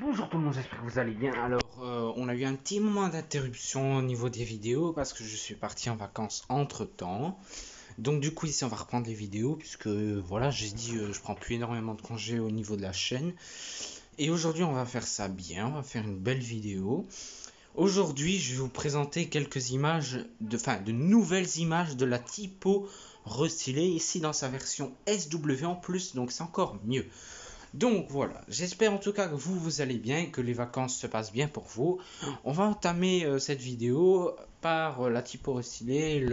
Bonjour tout le monde, j'espère que vous allez bien. Alors, on a eu un petit moment d'interruption au niveau des vidéos parce que je suis parti en vacances entre temps. Donc, du coup, ici on va reprendre les vidéos puisque voilà, j'ai dit je prends plus énormément de congés au niveau de la chaîne. Et aujourd'hui, on va faire ça bien, on va faire une belle vidéo. Aujourd'hui, je vais vous présenter quelques images, de nouvelles images de la typo restylée ici dans sa version SW en plus, donc c'est encore mieux. Donc voilà, j'espère en tout cas que vous allez bien, que les vacances se passent bien pour vous. On va entamer cette vidéo par la typo stylée,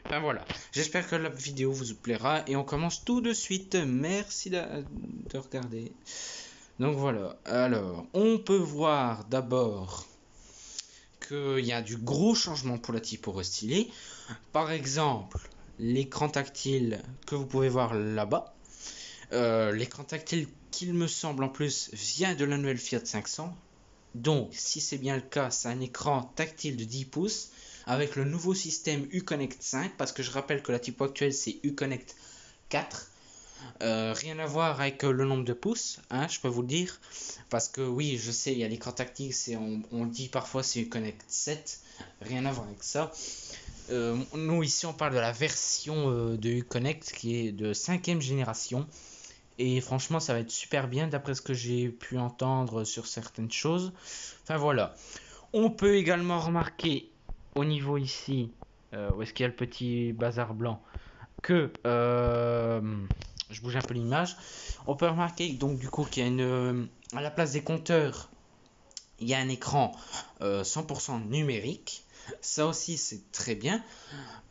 Enfin voilà, j'espère que la vidéo vous plaira et on commence tout de suite. Merci de regarder. Donc voilà, alors on peut voir d'abord qu'il y a du gros changement pour la typo restylée. Par exemple, l'écran tactile que vous pouvez voir là-bas. L'écran tactile, qu'il me semble en plus, vient de la nouvelle Fiat 500. Donc, si c'est bien le cas, c'est un écran tactile de 10 pouces avec le nouveau système Uconnect 5, parce que je rappelle que la typo actuelle c'est Uconnect 4. Rien à voir avec le nombre de pouces, hein, je peux vous le dire. Parce que oui, je sais, il y a l'écran tactile, on dit parfois c'est Uconnect 7. Rien à voir avec ça. Nous ici on parle de la version de Uconnect qui est de 5ème génération. Et franchement, ça va être super bien d'après ce que j'ai pu entendre sur certaines choses. Enfin voilà. On peut également remarquer au niveau ici, où est-ce qu'il y a le petit bazar blanc, que je bouge un peu l'image. On peut remarquer donc du coup qu'il y a à la place des compteurs, il y a un écran 100% numérique. Ça aussi c'est très bien.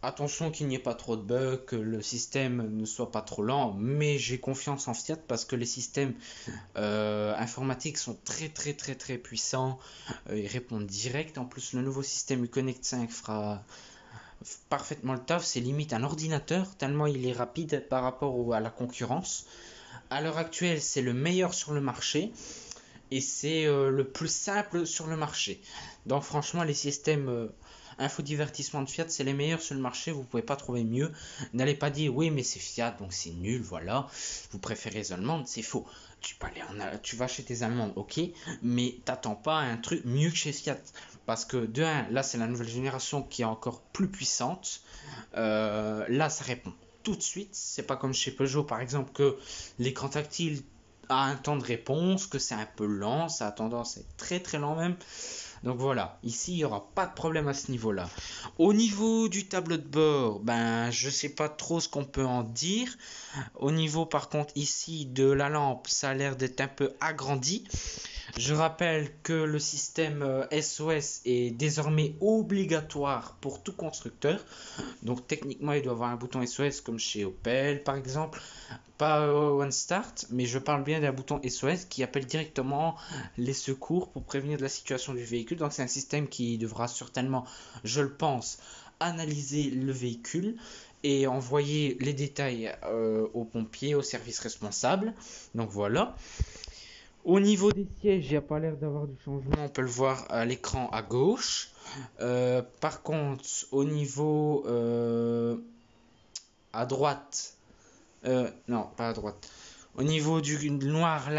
Attention qu'il n'y ait pas trop de bugs, que le système ne soit pas trop lent, mais j'ai confiance en Fiat parce que les systèmes informatiques sont très puissants, ils répondent direct. En plus, le nouveau système Uconnect 5 fera parfaitement le taf, c'est limite un ordinateur tellement il est rapide par rapport à la concurrence. À l'heure actuelle, c'est le meilleur sur le marché et c'est le plus simple sur le marché. Donc franchement, les systèmes infodivertissement de Fiat, c'est les meilleurs sur le marché, vous pouvez pas trouver mieux. N'allez pas dire oui mais c'est Fiat donc c'est nul, voilà, vous préférez les Allemandes, c'est faux. Tu vas chez tes Allemandes, ok, mais t'attends pas un truc mieux que chez Fiat. Parce que de 1, là c'est la nouvelle génération qui est encore plus puissante. Là ça répond tout de suite, c'est pas comme chez Peugeot par exemple que l'écran tactile a un temps de réponse, que c'est un peu lent, ça a tendance à être très lent même. Donc voilà, ici il n'y aura pas de problème à ce niveau-là. Au niveau du tableau de bord, ben je sais pas trop ce qu'on peut en dire. Au niveau par contre ici de la lampe, ça a l'air d'être un peu agrandi. Je rappelle que le système SOS est désormais obligatoire pour tout constructeur. Donc techniquement, il doit avoir un bouton SOS comme chez Opel par exemple. Pas One Start, mais je parle bien d'un bouton SOS qui appelle directement les secours pour prévenir de la situation du véhicule. Donc c'est un système qui devra certainement, je le pense, analyser le véhicule et envoyer les détails aux pompiers, au service responsable. Donc voilà. Au niveau des sièges, il n'y a pas l'air d'avoir du changement. On peut le voir à l'écran à gauche. Par contre, au niveau à droite, non, pas à droite. Au niveau du noir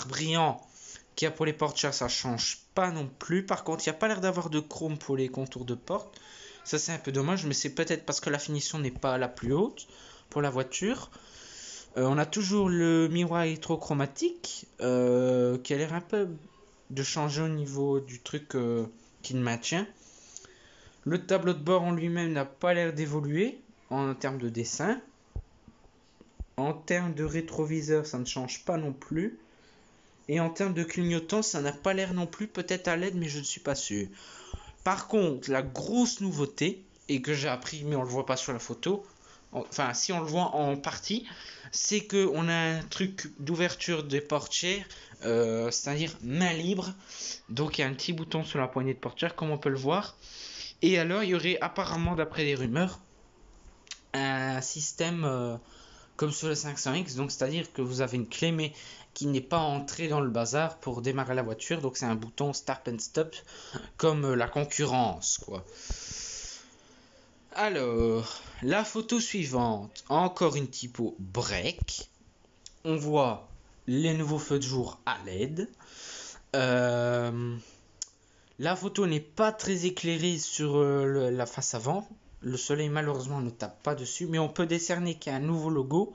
brillant qu'il y a pour les portes-chasses, ça change pas non plus. Par contre, il n'y a pas l'air d'avoir de chrome pour les contours de porte. Ça, c'est un peu dommage, mais c'est peut-être parce que la finition n'est pas la plus haute pour la voiture. On a toujours le miroir électrochromatique qui a l'air un peu de changer au niveau du truc qui le maintient. Le tableau de bord en lui-même n'a pas l'air d'évoluer en termes de dessin. En termes de rétroviseur, ça ne change pas non plus. Et en termes de clignotant, ça n'a pas l'air non plus, peut-être à l'aide, mais je ne suis pas sûr. Par contre, la grosse nouveauté, et que j'ai appris, mais on ne le voit pas sur la photo, enfin si on le voit en partie, c'est qu'on a un truc d'ouverture des portières, c'est-à-dire main libre. Donc il y a un petit bouton sur la poignée de portière, comme on peut le voir. Et alors, il y aurait apparemment, d'après les rumeurs, un système comme sur le 500X, donc c'est-à-dire que vous avez une clé mais qui n'est pas entrée dans le bazar pour démarrer la voiture, donc c'est un bouton start and stop comme la concurrence quoi. Alors, la photo suivante, encore une typo break. On voit les nouveaux feux de jour à LED. La photo n'est pas très éclairée sur la face avant. Le soleil malheureusement ne tape pas dessus, mais on peut décerner qu'il y a un nouveau logo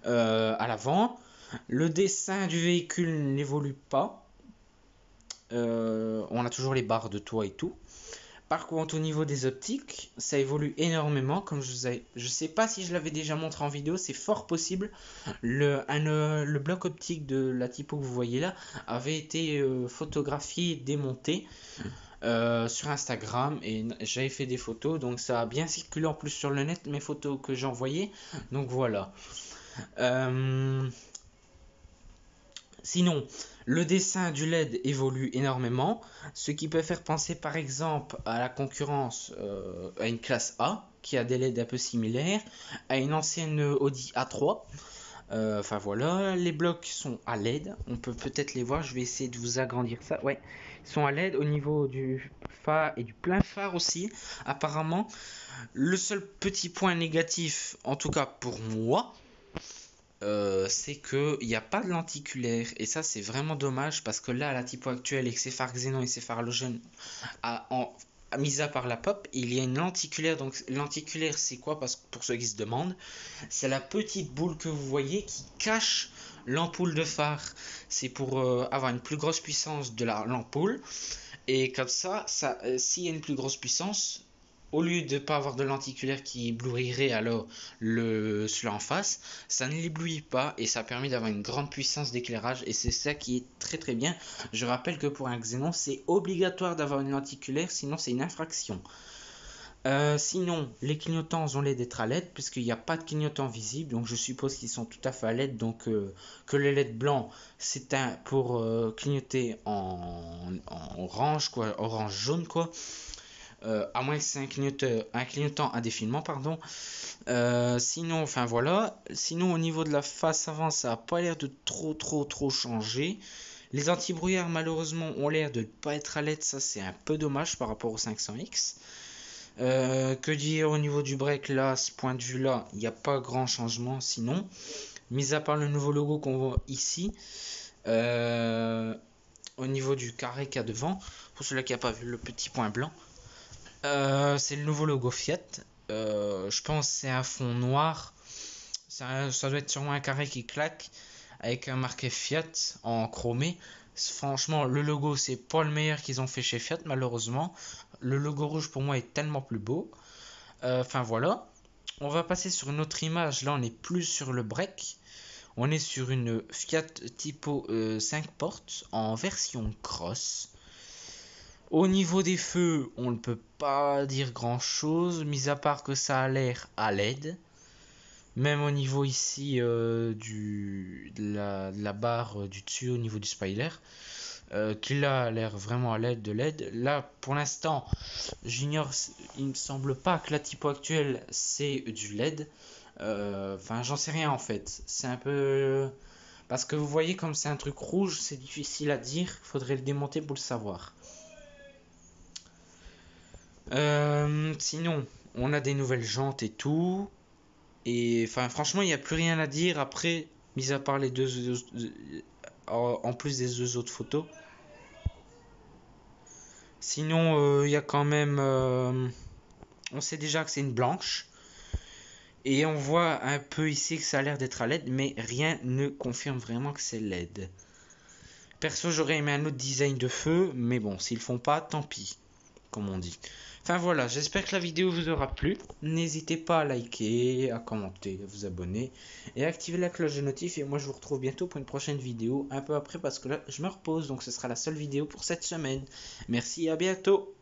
à l'avant. Le dessin du véhicule n'évolue pas. On a toujours les barres de toit et tout. Par contre, au niveau des optiques, ça évolue énormément. Comme je sais pas si je l'avais déjà montré en vidéo, c'est fort possible. Le bloc optique de la typo que vous voyez là avait été photographié, démonté sur Instagram et j'avais fait des photos. Donc ça a bien circulé en plus sur le net, mes photos que j'ai envoyées. Donc voilà. Sinon, le dessin du LED évolue énormément, ce qui peut faire penser par exemple à la concurrence, à une classe A, qui a des LED un peu similaires, à une ancienne Audi A3. Enfin voilà, les blocs sont à LED, on peut peut-être les voir, je vais essayer de vous agrandir ça. Ouais, ils sont à LED au niveau du phare et du plein phare aussi, apparemment. Le seul petit point négatif, en tout cas pour moi, c'est qu'il n'y a pas de lenticulaire et ça c'est vraiment dommage parce que là la typo actuelle avec ses phares xénon et ses phares halogènes mis à part la pop, il y a une lenticulaire. Donc lenticulaire c'est quoi? Parce que pour ceux qui se demandent, c'est la petite boule que vous voyez qui cache l'ampoule de phare. C'est pour avoir une plus grosse puissance de l'ampoule et comme ça, s'il y a une plus grosse puissance, au lieu de ne pas avoir de lenticulaire qui éblouirait alors celui en face, ça ne l'éblouit pas et ça permet d'avoir une grande puissance d'éclairage et c'est ça qui est très très bien. Je rappelle que pour un xénon c'est obligatoire d'avoir une lenticulaire, sinon c'est une infraction. Sinon les clignotants ont l'air d'être à LED puisqu'il n'y a pas de clignotants visibles, donc je suppose qu'ils sont tout à fait à LED. Donc que le LED blanc c'est pour clignoter en orange quoi, orange jaune quoi. À moins que c'est un clignotant à défilement, pardon. Sinon, enfin voilà. Sinon, au niveau de la face avant, ça n'a pas l'air de trop changer. Les anti-brouillards, malheureusement, ont l'air de ne pas être à LED. Ça, c'est un peu dommage par rapport au 500X. Que dire au niveau du break là, ce point de vue là, il n'y a pas grand changement sinon. Mis à part le nouveau logo qu'on voit ici. Au niveau du carré qu'il y a devant, pour celui qui n'a pas vu le petit point blanc. C'est le nouveau logo Fiat. Je pense que c'est un fond noir. Ça doit être sûrement un carré qui claque avec un marqué Fiat en chromé. Franchement, le logo c'est pas le meilleur qu'ils ont fait chez Fiat malheureusement. Le logo rouge pour moi est tellement plus beau. Enfin voilà. On va passer sur une autre image. Là on n'est plus sur le break. On est sur une Fiat Tipo 5 portes en version cross. Au niveau des feux, on ne peut pas dire grand chose, mis à part que ça a l'air à LED. Même au niveau ici de la barre du dessus, au niveau du spoiler, qu'il a l'air vraiment à LED de LED. Là, pour l'instant, j'ignore, il me semble pas que la typo actuelle c'est du LED. Enfin, j'en sais rien en fait. C'est un peu. Parce que vous voyez, comme c'est un truc rouge, c'est difficile à dire. Il faudrait le démonter pour le savoir. Sinon, on a des nouvelles jantes et tout. Et enfin, franchement, il n'y a plus rien à dire après, mis à part les en plus des deux autres photos. Sinon, il y a quand même. On sait déjà que c'est une blanche. Et on voit un peu ici que ça a l'air d'être à LED, mais rien ne confirme vraiment que c'est LED. Perso, j'aurais aimé un autre design de feu, mais bon, s'ils le font pas, tant pis, comme on dit. Enfin voilà, j'espère que la vidéo vous aura plu. N'hésitez pas à liker, à commenter, à vous abonner et à activer la cloche de notif. Et moi je vous retrouve bientôt pour une prochaine vidéo, un peu après parce que là je me repose, donc ce sera la seule vidéo pour cette semaine. Merci, à bientôt.